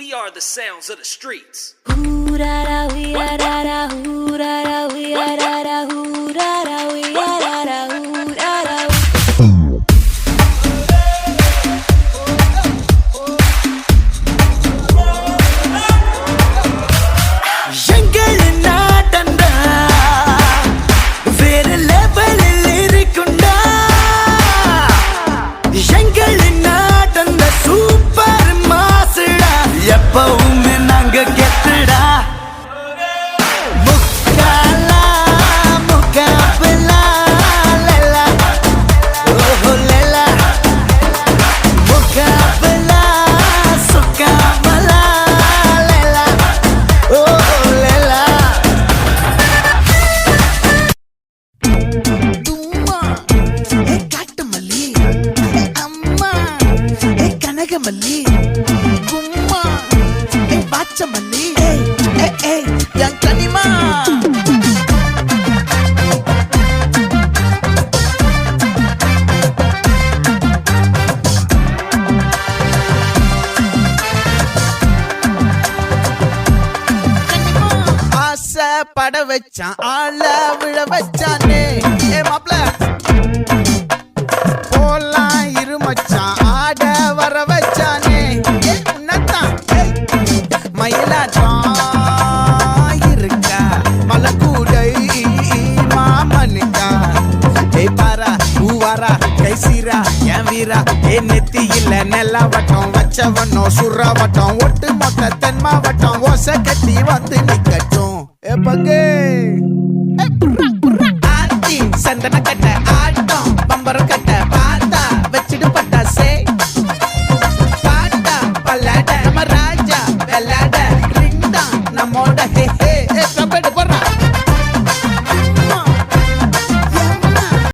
We are the sounds of the streets. Mali, Gumma, Bacha Mali, Yang Kanima. ஆசை பட வச்சான் ஆள விழ வச்சானே ஏ மாப்ள போலாம் இரு மச்சான் ஆட வர வச்சானே உன்னதான் மயிலாட்டம் இருக்கா மலக்கூடை மாமனுக்கா ஏய் பாரா பூவாரா கைசீரா என் வீரா ஏ நெத்தி இல்ல நெல்லாவட்டம் வச்சவனும் சுறாவட்டம் ஒட்டு மொத்த தென் மாவட்டம் ஓசை கட்டி வந்து நிக்கட்டும் ஏ பங்கே ஆத்தி சந்தன கட்ட ஆட்டம் பம்பரம் கட்ட பார்த்தா வச்சிடு பட்டாசே பாட்டா பல்லாட நம்ம ராஜா வெள்ளாட ரிங் தான் நம்மோட ஹே ஹே கபடி